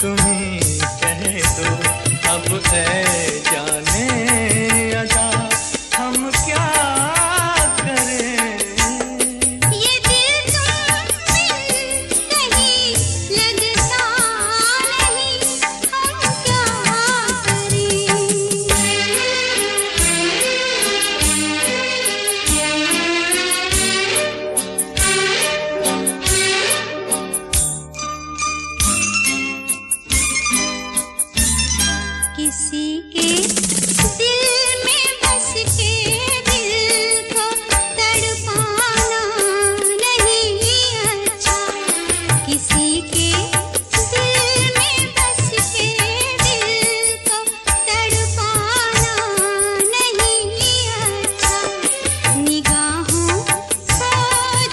तुम्हीं कह दो अब ऐ जाने अदा हम क्या करें। ये दिल तुम कहीं लगता नहीं, हम क्या किसी के दिल में बस के दिल को तड़पाना नहीं अच्छा। किसी के दिल में बस के दिल को तड़पाना नहीं अच्छा। निगाहों को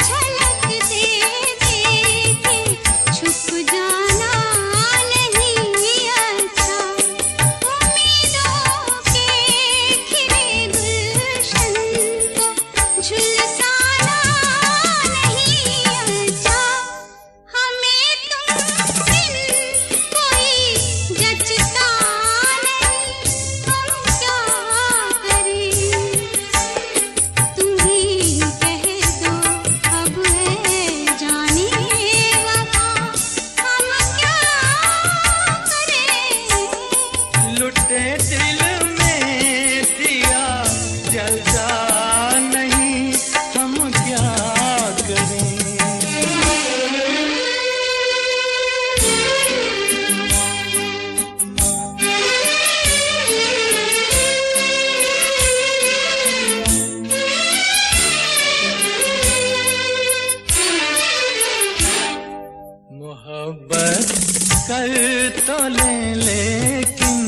झलक दे के छुप जाना नहीं अच्छा। उम्मीदों के खिले गुलशन को झुलसाना नहीं अच्छा। हमें तुम बिन कोई जचता नहीं, हम क्या करें। तुम ही कह दो अब है जाने वफा हम क्या करें। लुटे दिल में दिया जलता नहीं हम क्या करें। मोहब्बत कर तो ले लेकिन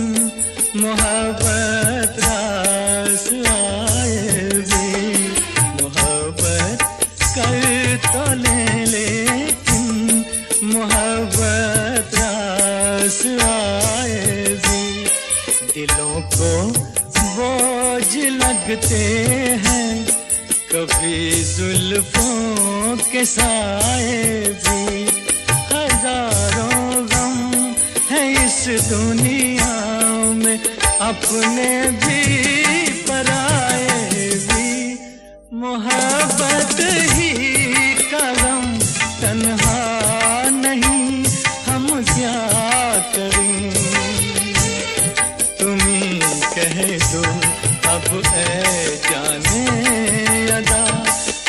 मोहब्बत रास आए भी। मोहब्बत कर तो ले लेकिन मोहब्बत रास आए भी। दिलों को बोझ लगते हैं कभी जुल्फों के साए भी। हजारों गम है इस दुनिया में अपने भी पराए भी। मोहब्बत ही का गम तन्हा नहीं हम क्या करें। तुम्हीं कह दो अब ऐ जाने अदा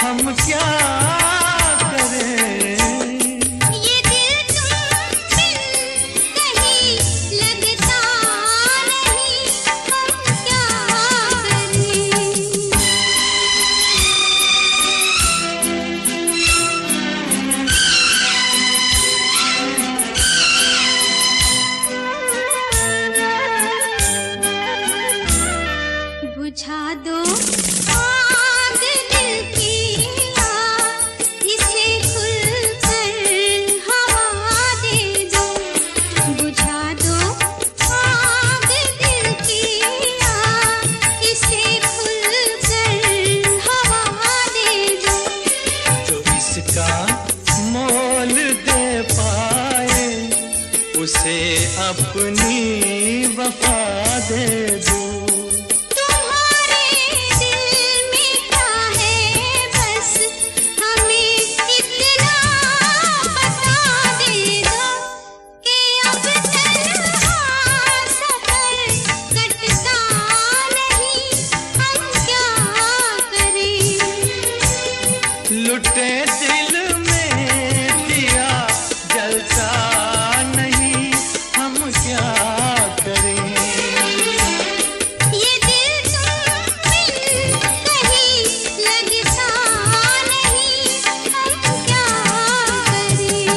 हम क्या करें। ये दिल तुम बिन कहीं लगता नहीं, हम क्या करें। बुझा दो आग दिल की आग, इसे खुलकर हवा दे दो। बुझा दो आग दिल की आग, इसे खुलकर हवा दे दो। जो इसका मोल दे पाए उसे अपनी वफा दे दो। तुम्हारे दिल में क्या है बस हमें इतना बता दे दो कि अब तन्हा सफर कटता नहीं, हम क्या करें। लुटे दिल में दिया जलता नहीं हम क्या करें। ये दिल तुम बिन कहीं लगता नहीं, हम क्या करें।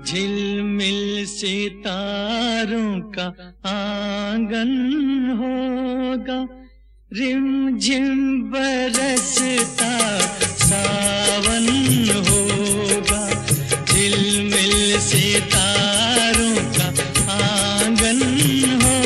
झिलमिल सितारों का आंगन होगा, रिमझिम बरसता सावन होगा। झिलमिल सितारों का आंगन होगा,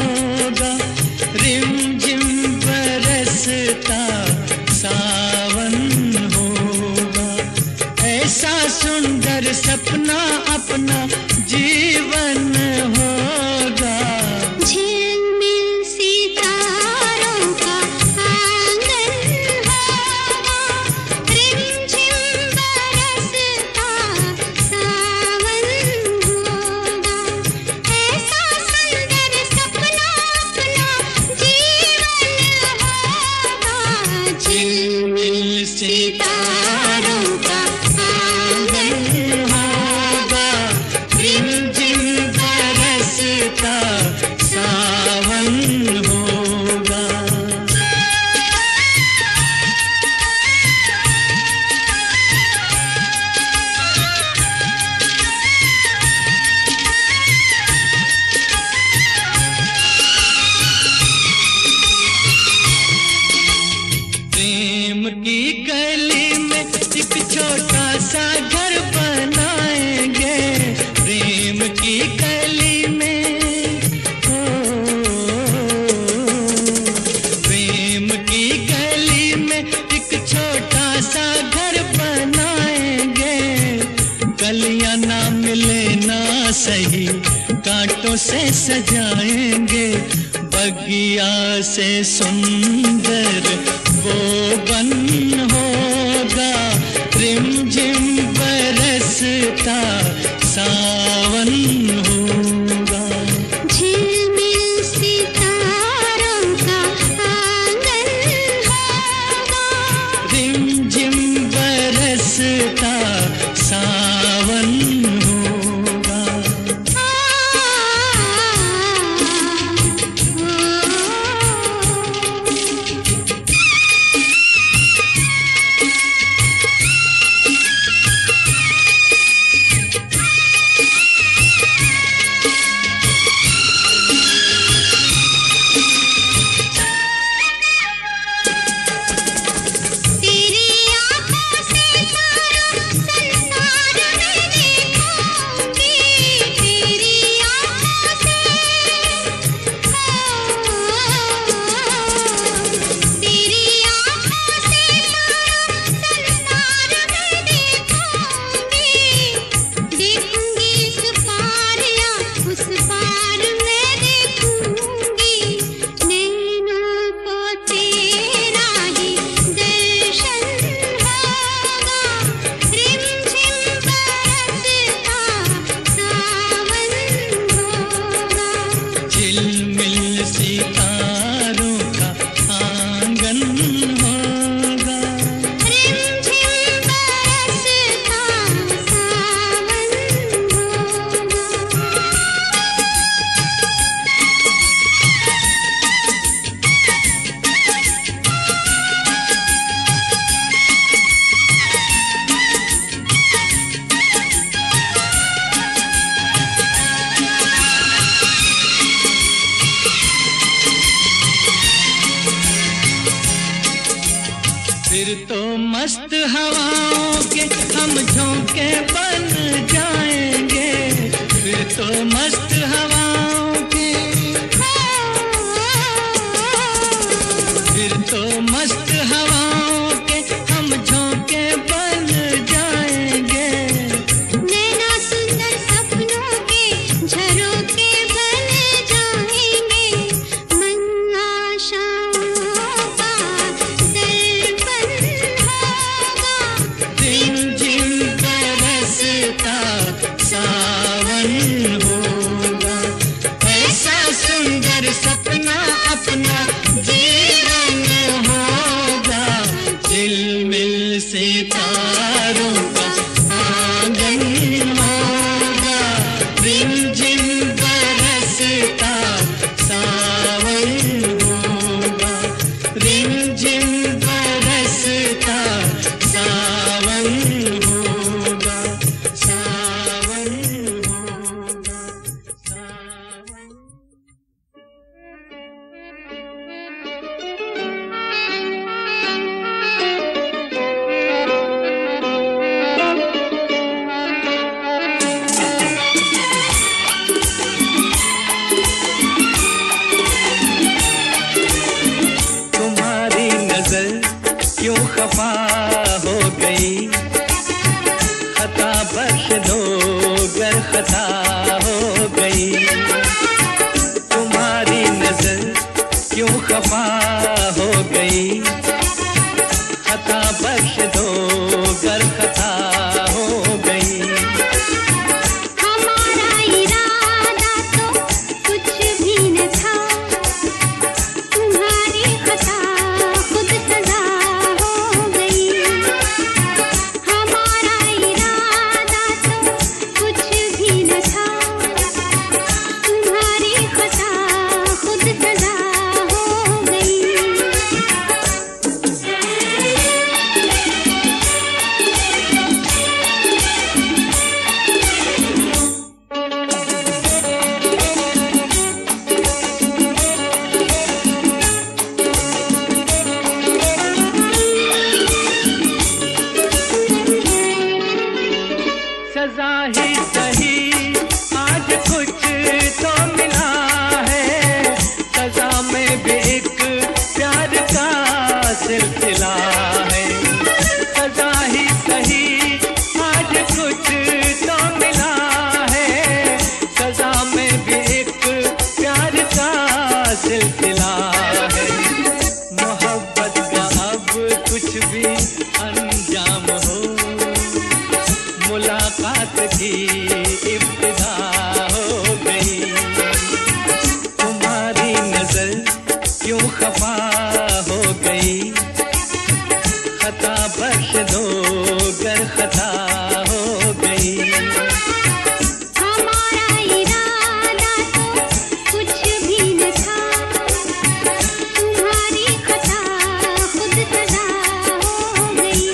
से सजाएंगे, बगिया से सुंदर वो बन होगा, रिमझिम बरसता सावन होगा। झिलमिल सितारों का आंगन होगा, रिमझिम बरसता सावन होगा। फिर तो मस्त हवाओं के हम झोंके बन जाएंगे, फिर तो मस्त हवाओं के, फिर तो मस्त हवाओं के हम झोंके बन जाएंगे। नैना सुंदर सपनों के झरोखे बन जाएंगे, मन आशाओं का दर्पण होगा, रिमझिम बरसता सावन होगा। ऐसा सुंदर सपना अपना जीवन होगा, झिलमिल सितारों का आंगन होगा, रिमझिम बरसता सावन होगा, रिमझिम बरसता सावन होगा, सावन होगा, सावन। तुम्हारी नजर क्यों खफा हो गई, खता बख्श दो गर खता हो गई। तुम्हारी नजर क्यों खफा हो गई, खता बख्श दो गर खता हो गई। हमारा इरादा तो कुछ भी न था, तुम्हारी खता खुद सजा हो गई। हमारा इरादा तो कुछ भी न था, तुम्हारी खता खुद सजा हो गई। सिलसिला है। मोहब्बत का अब कुछ भी अंजाम हो, मुलाकात की इब्तिदा हो गई। तुम्हारी नजर क्यों खफा हो गई, खता बख्श दो गर खता हो गई। हमारा इरादा तो कुछ भी न था, तुम्हारी खता खुद सजा हो गई।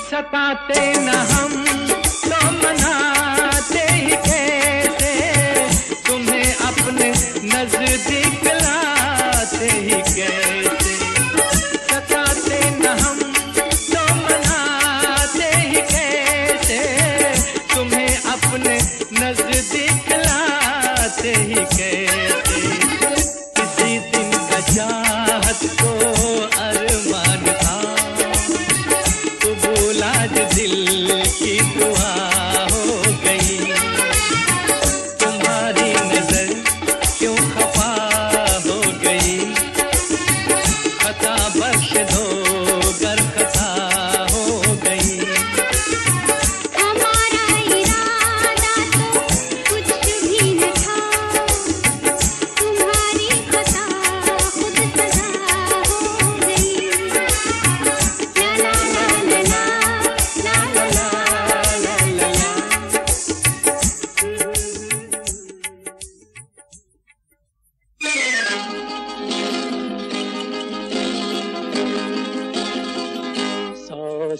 सताते न हम तो मनाते ही कैसे, तुम्हें अपने नजदीक लाते ही कैसे। सताते न हम तो मनाते ही कैसे, तुम्हें अपने नजदीक लाते ही कैसे। किसी दिन का चाहत को अरमान था, आज दिल की दुआ हो गई। तुम्हारी नजर क्यों खफा हो गई, खता बख्श दो गर खता हो गई। हमारा इरादा तो कुछ भी न था, तुम्हारी खता खुद सजा हो गई। ला ला ला ला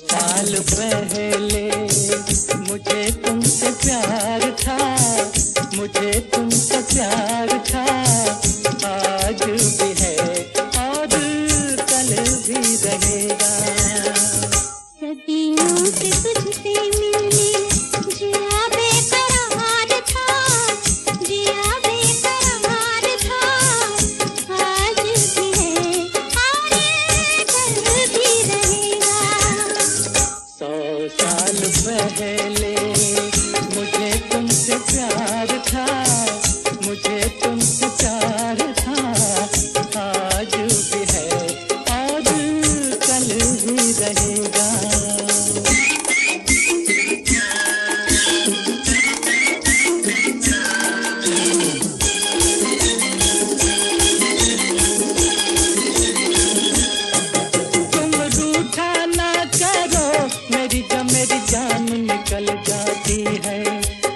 साल पहले मुझे तुमसे प्यार था, मुझे तुमसे प्यार था। आज भी है और कल भी रहेगा। सदियों से तुझसे मिलने जिया बेकरार था, जिया बेकरार था। आज भी है और कल भी रहेगा। 100 साल पहले मुझे तुमसे प्यार था, मुझे तुमसे प्यार था। आज भी है और कल भी रहेगा। तुम रूठा ना करो, मेरी जान निकल जाती है।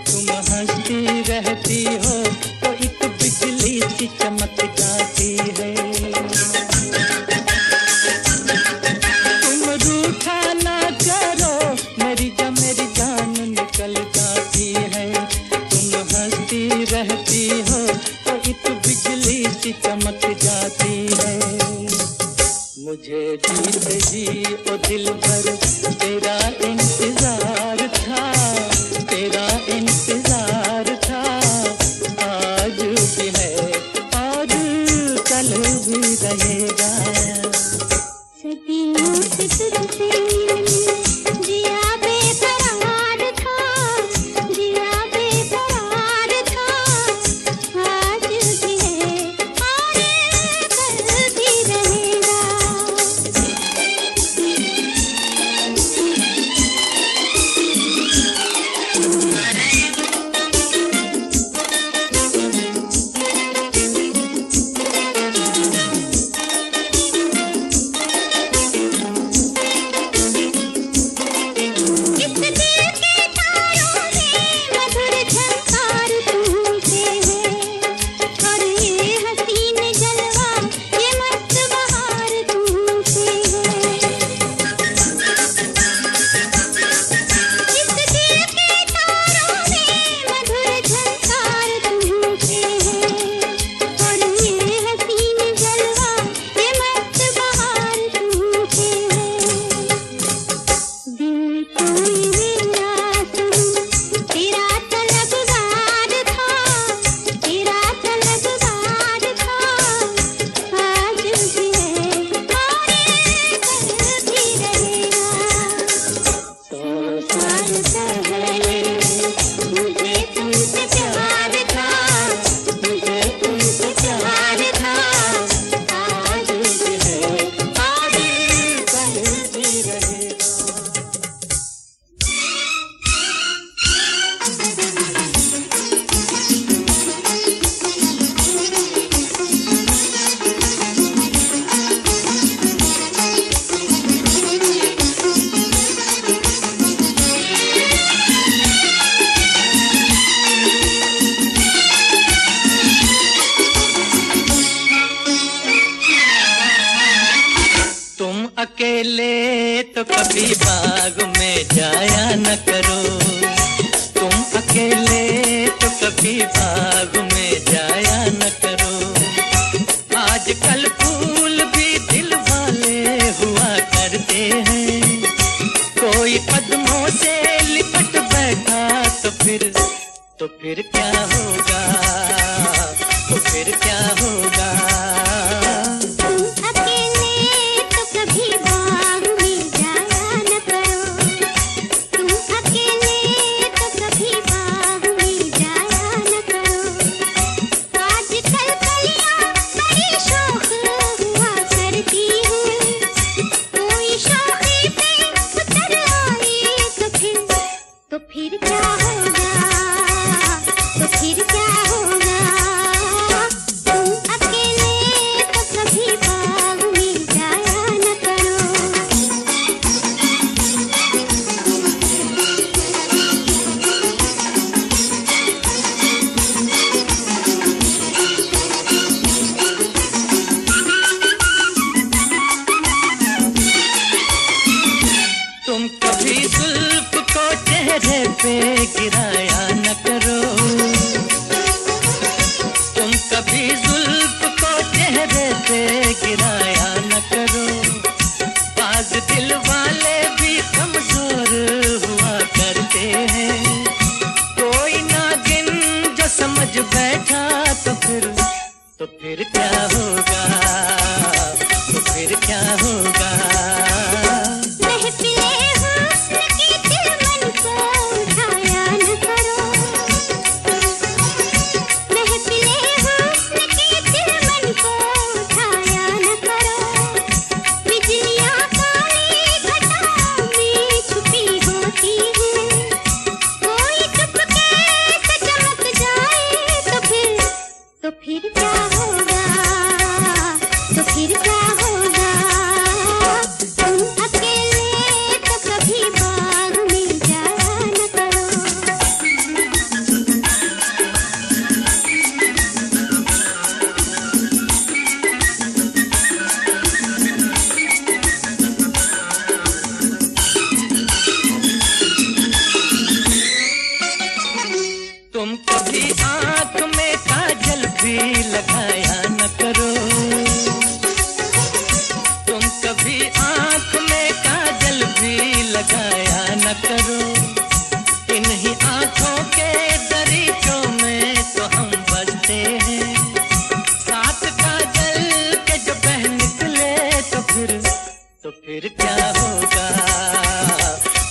तुम हंसती रहती हो तो एक बिजली सी चमक जाती है। तुम रूठा ना करो, मेरी जान निकल जाती है। तुम हंसती रहती हो तो एक बिजली सी चमक जाती है। मुझे जीत जी ओ दिल भर तेरा इंतजार था, तेरा इंतजार था। आज भी है और कल भी रहेगा। सदियों से तुझसे जिया बेकरार था, जिया बेकरार था, आज भी है और कल भी रहेगा। अकेले तो कभी बाग में जाया न करो, तुम अकेले तो कभी बाग में जाया न करो। आजकल फूल भी दिल वाले हुआ करते हैं, कोई कदमों से लिपट बैठा तो फिर क्या होगा, तो फिर क्या होगा। तो फिर क्या होगा, तो फिर क्या होगा। तुम अकेले तो कभी बाग में जाया न करो। तुम कभी जुल्फ को चेहरे पे गिराया न करो, तुम कभी जुल्फ को चेहरे पे गिराया न करो। बाज दिल वाले भी कमजोर हुआ करते हैं, कोई नागिन जो समझ बैठा तो फिर क्या होगा, तो फिर क्या होगा। तो फिर क्या होगा, तो फिर क्या होगा। फिर क्या होगा,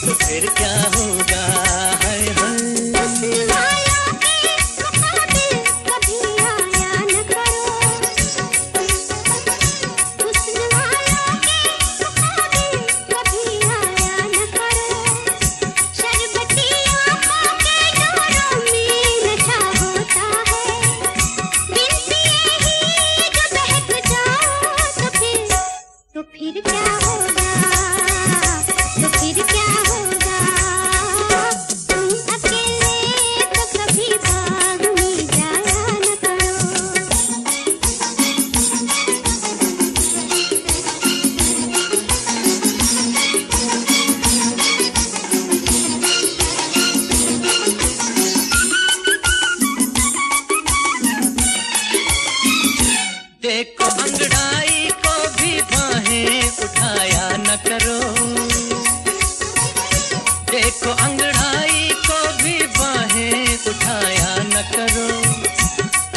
तो फिर क्या होगा, हाय हाय। वालों के मुकाबिल कभी आया न करो, हुस्न वालों के मुकाबिल कभी आया न करो, शरबती आँखों के नूरों में नशा होता है, बिन पिए ही जो बहक जाओ तो फिर क्या होगा, तो फिर क्या होगा, तुम अकेले तो कभी बाग में जाया न करो। देखो अंगड़ाई को भी बाहें उठाया न करो, देखो अंगड़ाई को भी बाहें उठाया न करो,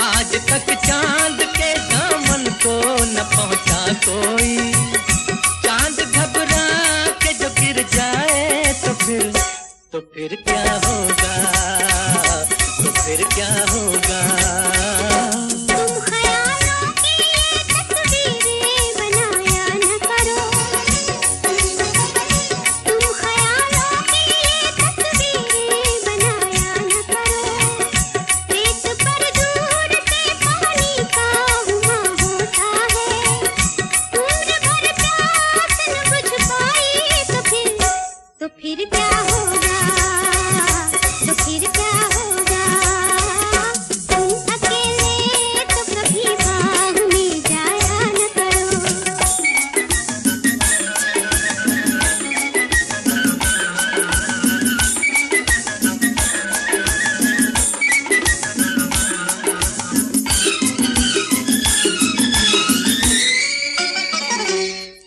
आज तक चांद के दामन को न पहुंचा कोई, चांद घबरा के जो गिर जाए तो फिर क्या होगा, तो फिर क्या होगा। तुम ख्यालों की ये तस्वीरें बनाया न करो, तुम ख्यालों की ये तस्वीरें बनाया न करो, रेत पर दूर से पानी का हुआ होता है, दूर भर प्यास न बुझ पाई तो फिर क्या होगा, तो फिर क्या होगा, तुम अकेले तो कभी बाग में जाया न करो।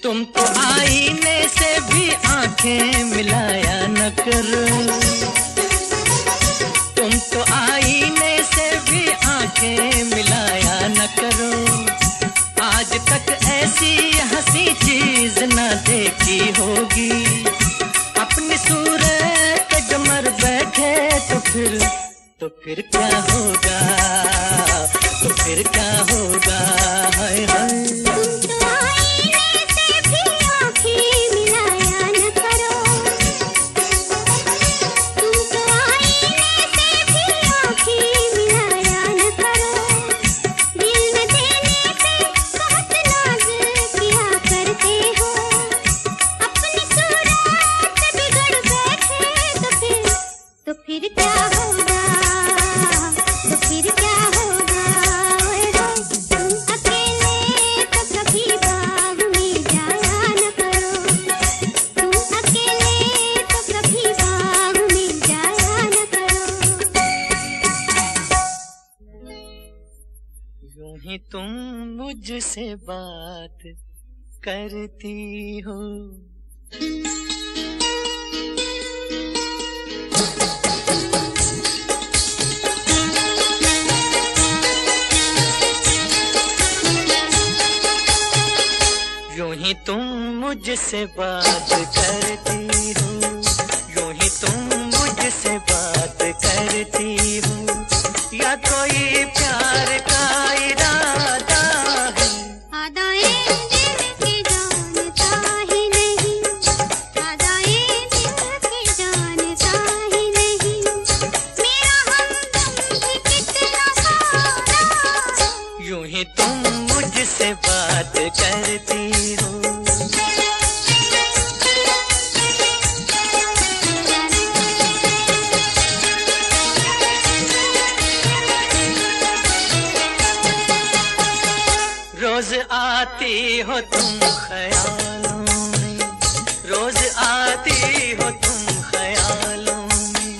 तुम तो आईने से भी आंखें मिलाया न करो, तुम तो आईने से भी आंखें मिलाया न करो, आज तक ऐसी हंसी चीज न देखी होगी, अपनी सूरत जमर बैठे तो फिर क्या होगा, तो फिर क्या होगा, हाय हाय। तुम तो आईने से भी आँखें मिलाया न करो, तुम तो आईने से भी आँखें मिलाया न करो, दिल न देने पे बहुत नाज किया करते हो, अपनी सूरत बिगड़ बैठे तो फिर क्या होगा, तो फिर क्या होगा, ओए होए, तुम अकेले तो कभी बाग में जाया न करो, तुम अकेले तो कभी बाग में जाया न करो। यूं ही तुम मुझसे बात करती हो, यूं ही तुम मुझसे बात करती हो, यूं ही तुम मुझसे बात करती हो, या कोई प्यार का इरादा है, आदाए दिल की जानता ही नहीं, आदाए दिल की जानता ही नहीं, मेरा हमदम भी कितना सारा है। यूं ही तुम मुझसे बात करती हो। रोज आती हो तुम ख्यालों में, रोज आती हो तुम ख्यालों में,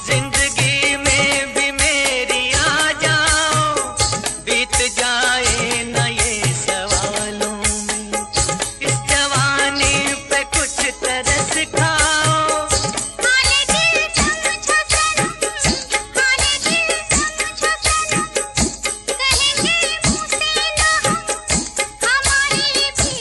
जिंदगी में भी मेरी आ जाओ, बीत जाए न ये सवालों में, इस जवानी पे कुछ तरस खाओ, हाले दिल समझो सनम, हाले दिल समझो सनम, कहेंगे मुँह से ना हम, हमारी भी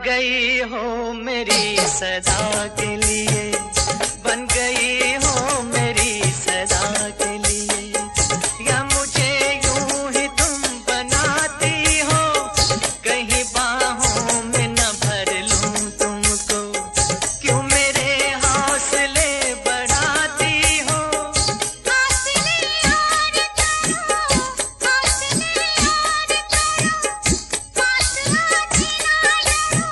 गई हो मेरी सदा के लिए, बन गई हो मेरी सदा के लिए, या मुझे यूं ही तुम बनाती हो, कहीं बाहों में न भर लूं तुमको, क्यों मेरे हौसले बढ़ाती हो। हौसले और करो, हौसले और करो, फासला जीना लड़ो,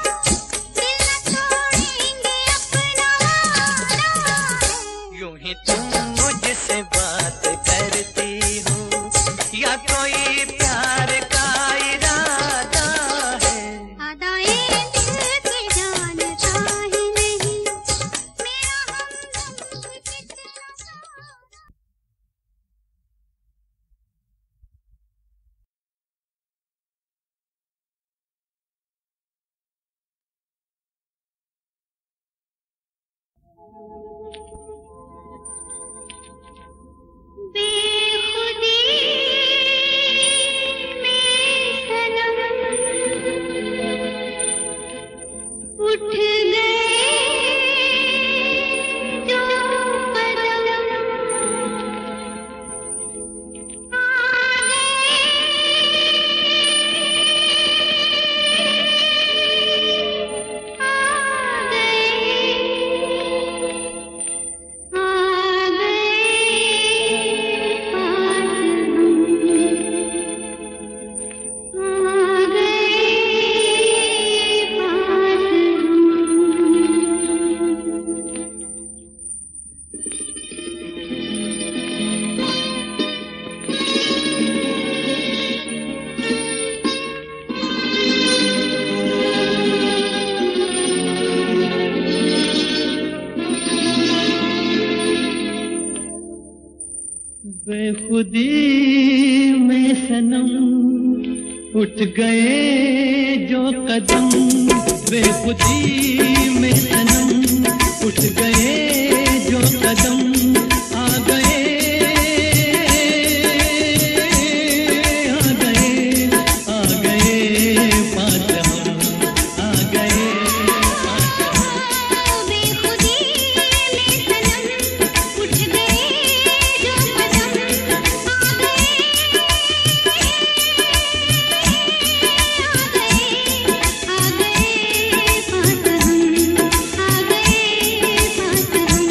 दिल न तोड़ेंगे अपना वादा है। यूं ही तुम मुझसे बात करती हो, या कोई प्यार का इरादा है। अदाए दिल के जानता ही नहीं, मेरा हमदम कितना सारा। बेखुदी में सनम उठ गए जो कदम, बेखुदी में सनम उठ गए जो कदम, बेखुदी में सनम उठ गए जो कदम, आ गए आ गए आ गए पास हम, आ गए पास हम। बेखुदी में सनम उठ गए जो कदम, आ गए पास हम, आ गए पास हम।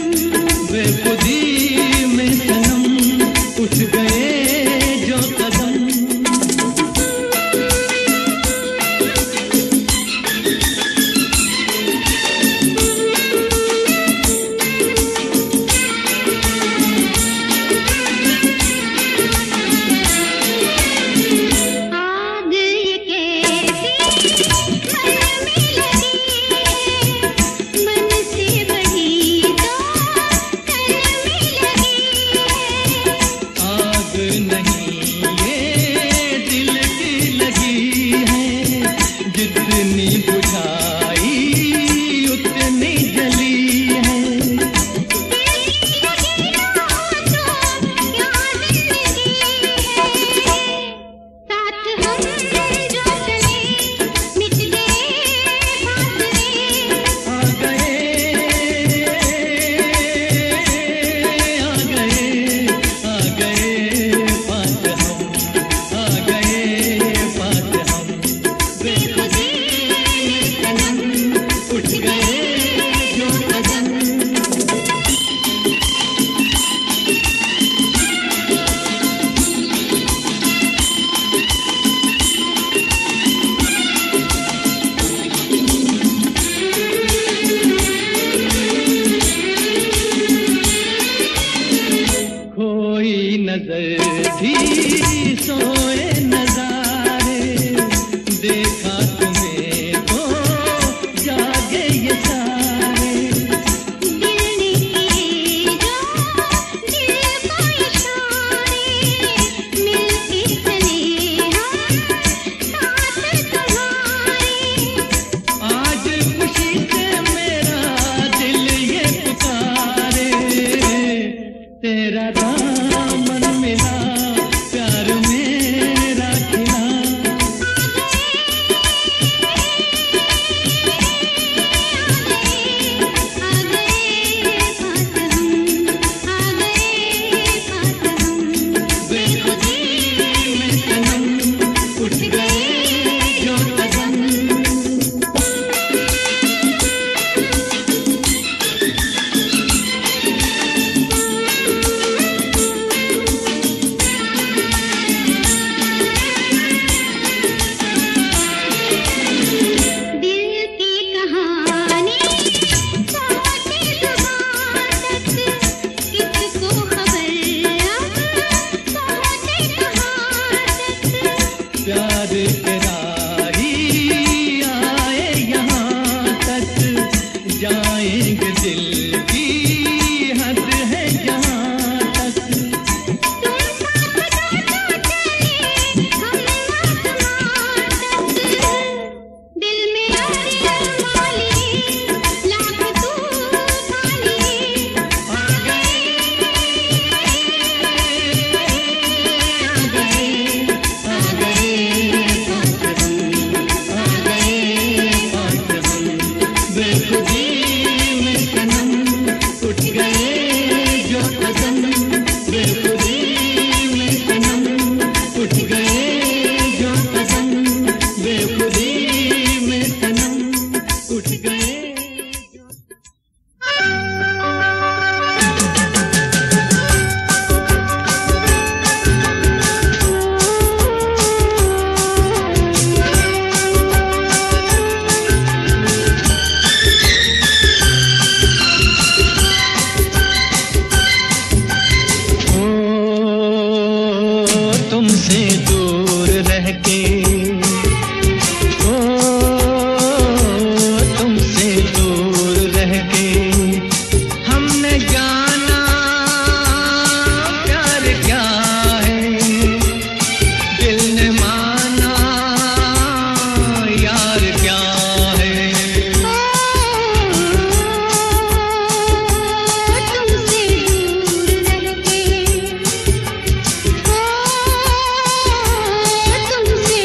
के, ओ तुमसे दूर रह के हमने जाना प्यार क्या है, दिल ने माना यार क्या है। तुमसे दूर रह के, तुमसे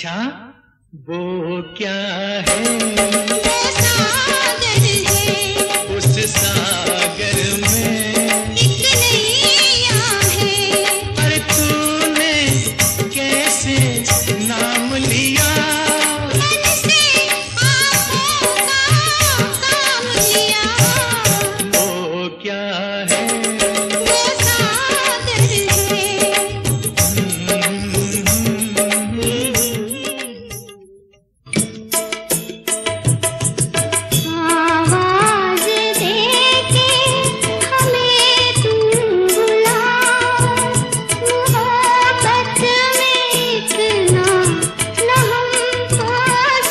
अच्छा वो क्या है? वो सागर है, उस सागर में एक नैया है। अरे तूने कैसे नाम लिया? मन से आँखों का काम लिया। वो क्या है? वो सागर है। आवाज़ देके हमें तुम बुलाओ, मोहब्बत में इतना न हमको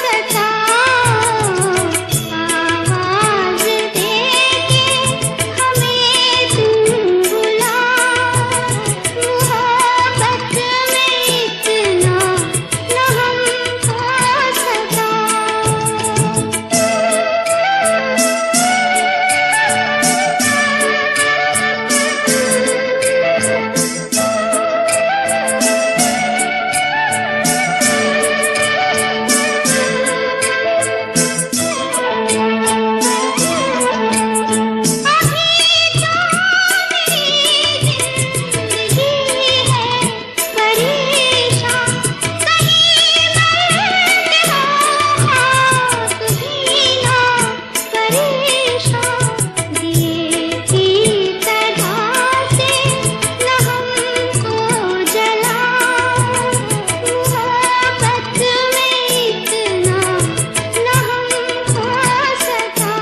सताओ। आवाज़ देके हमें तुम बुलाओ, मोहब्बत में इतना न हमको सताओ।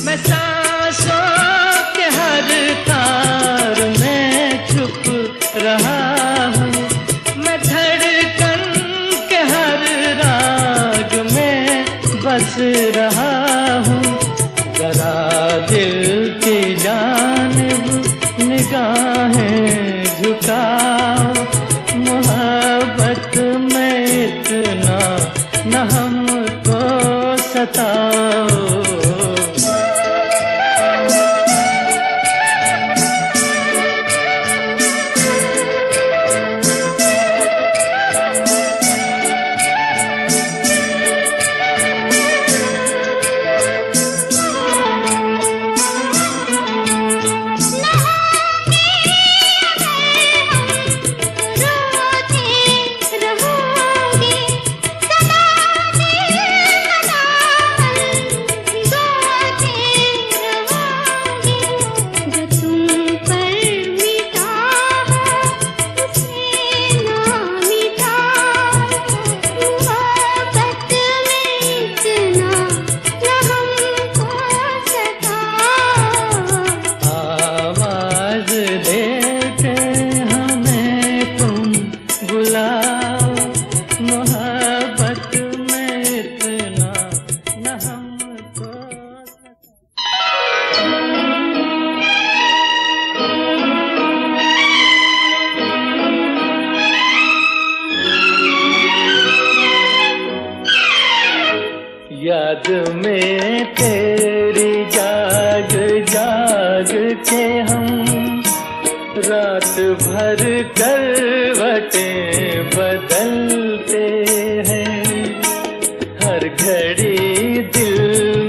मैं सांसों के हर तार में छुप रहा हूँ, मैं धड़कन के हर राग में बस रहा हूँ। जरा दिल की जानिब निगाहें झुकाओ, मोहब्बत में इतना न हमको सताओ। याद में तेरी जाग जाग के हम रात भर करवटें बदलते हैं। हर घड़ी दिल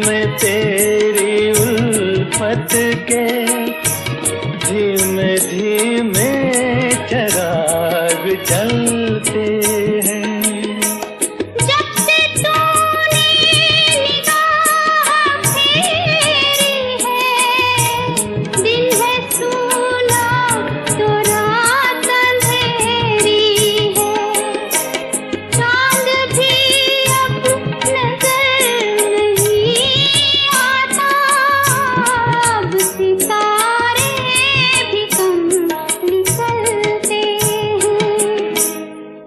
में तेरी उल्फत के धीमे धीमे चिराग जलते हैं।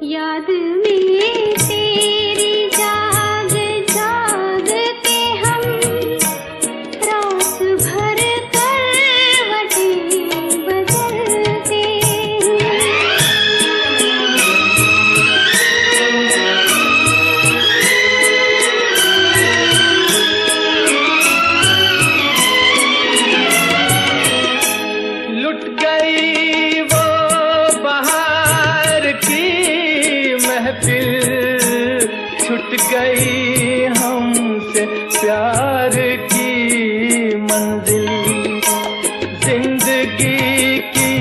याद प्यार की मंजिल, जिंदगी की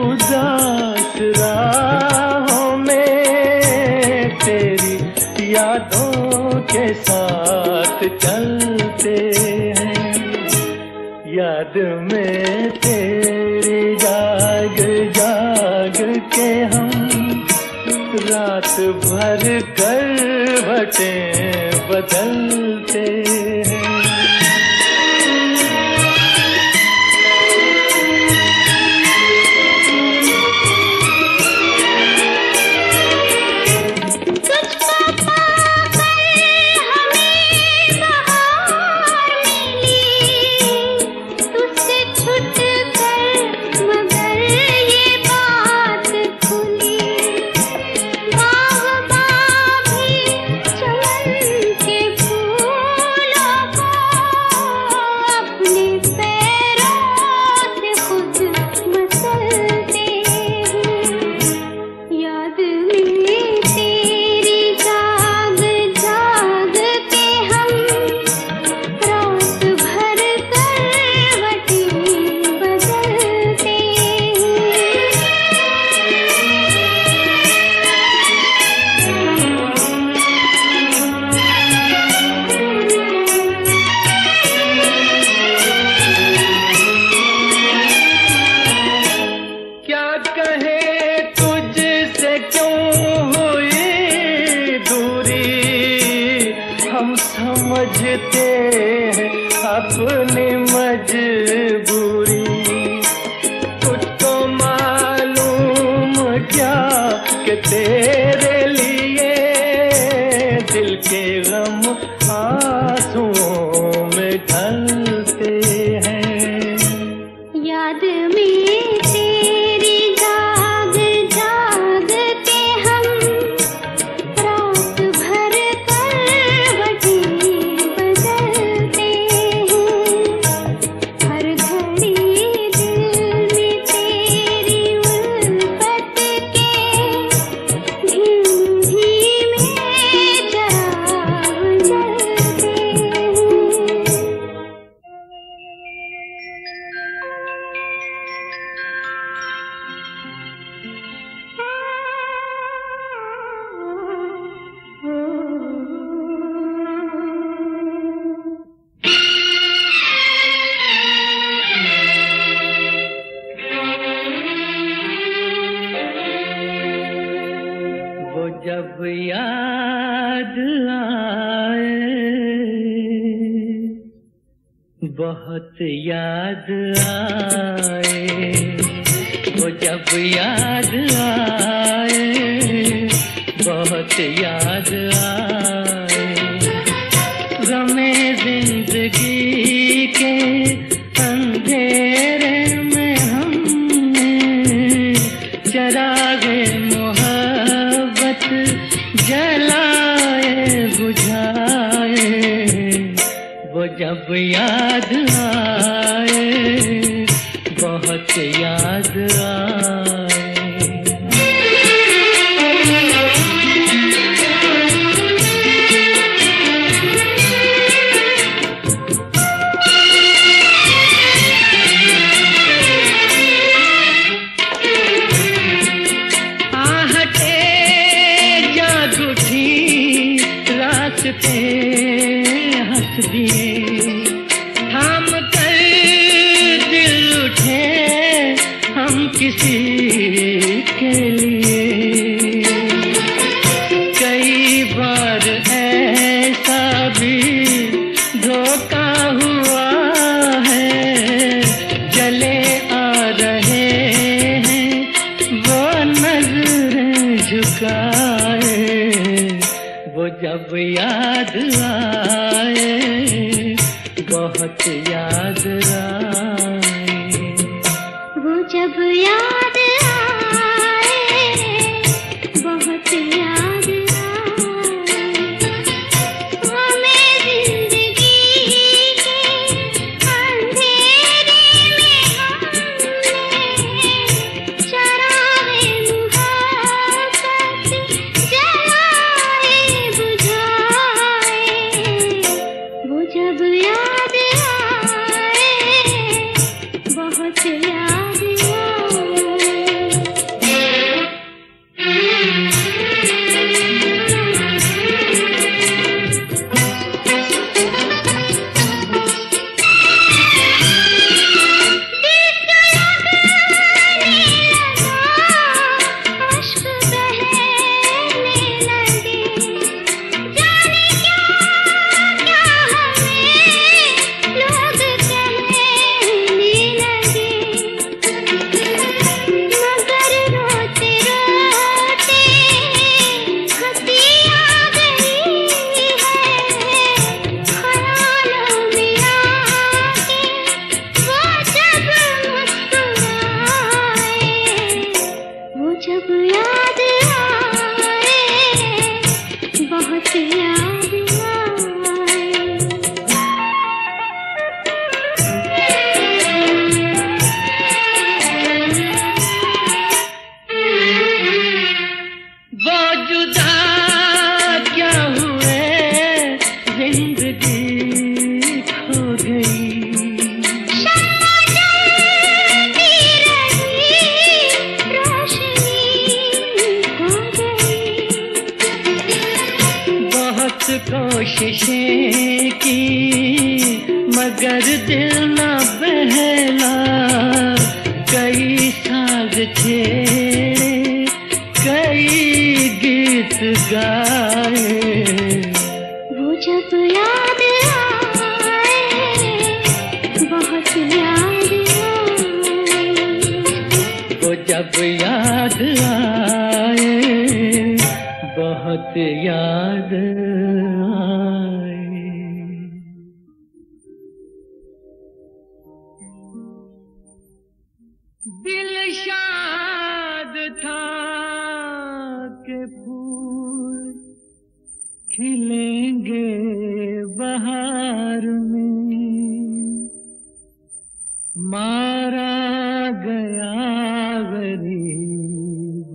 उदास राहों में तेरी यादों के साथ चलते हैं। याद में तेरी जाग जाग के हम रात भर करवटें बदलते हैं। समझते हैं अपनी मजबूरी, तुझको मालूम क्या कि तेरे लिए दिल के गम आंसुओं में ढलते हैं। याद में तेरी जाग जाग के हम रात भर करवटें बदलते हैं। हर घड़ी दिल में तेरी उल्फत के धीमे धीमे चिराग जलते हैं। वो जब याद आए, बहुत याद आए, वो जब याद आए, बहुत याद आए, गमे जिंदगी के अंधेरे में हमने चरागे मोहब्बत जलाए बुझाए। वो जब याद आए, बहुत याद आए। रास्ते हंस दिए, थाम कर दिल उठे हम किसी के लिए। कई बार ऐसा भी धोखा हुआ है, जले आ रहे हैं वो नजरें झुकाए। वो जब याद आए, बहुत याद आए। वो जब याद आए, बहुत याद आए। हमें जिंदगी के अंधेरे में हमने चरागे मुहब्बत जलाए बुझाए। वो कोशिशें की मगर दिल न बहला, कई साज छेड़े कई गीत गाए, वो जब याद आए बहुत याद आए, वो जब याद आए बहुत याद आए। दिल शाद था के फूल खिलेंगे बहार में, मारा गया गरीब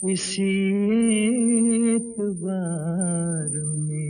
इसी एतबार में।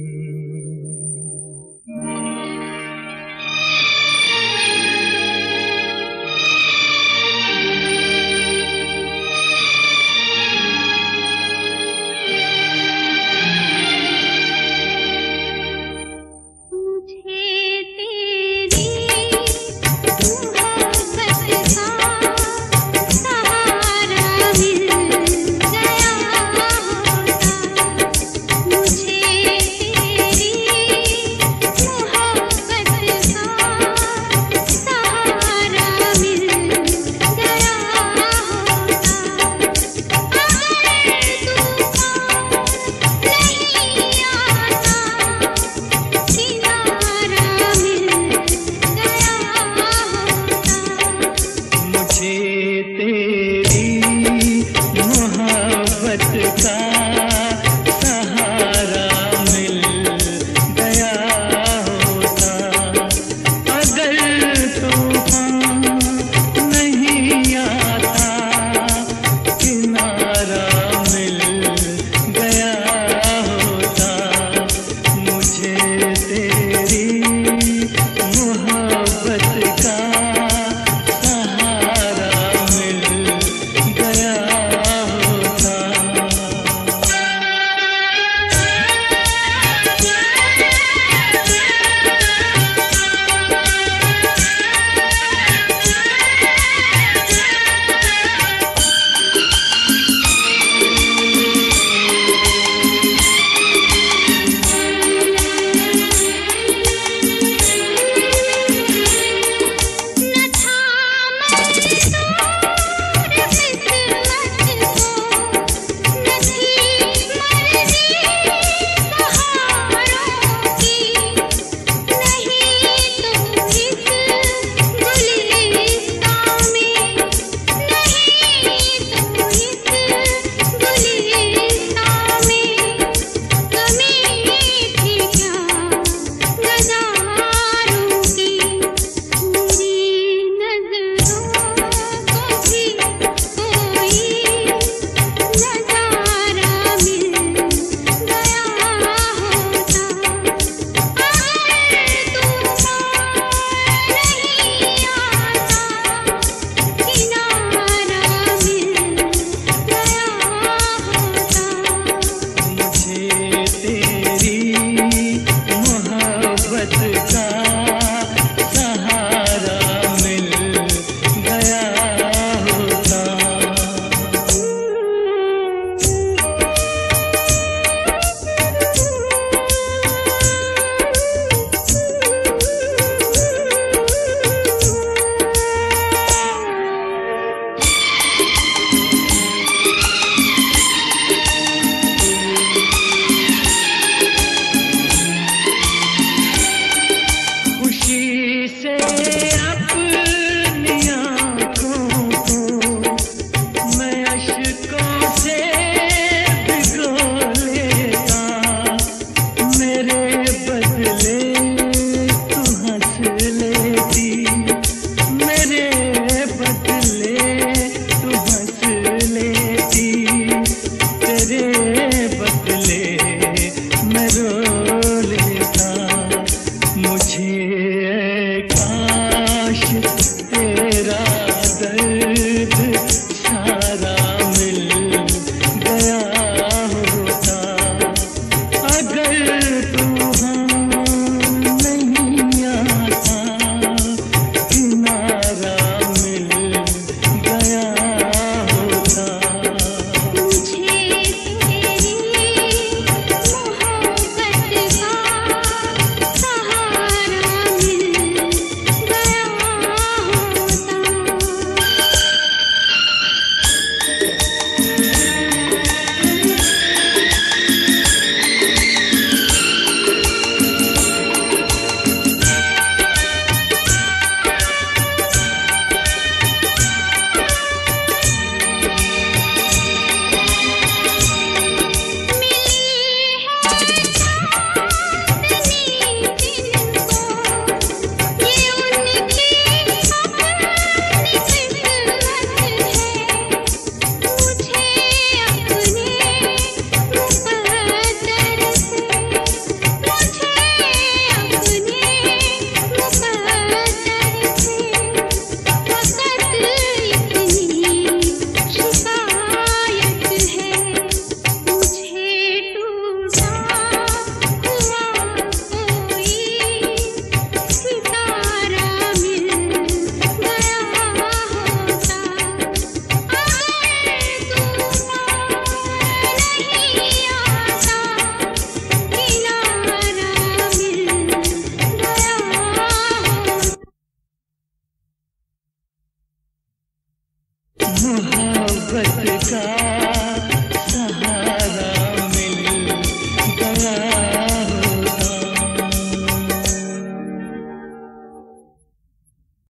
मोहब्बत का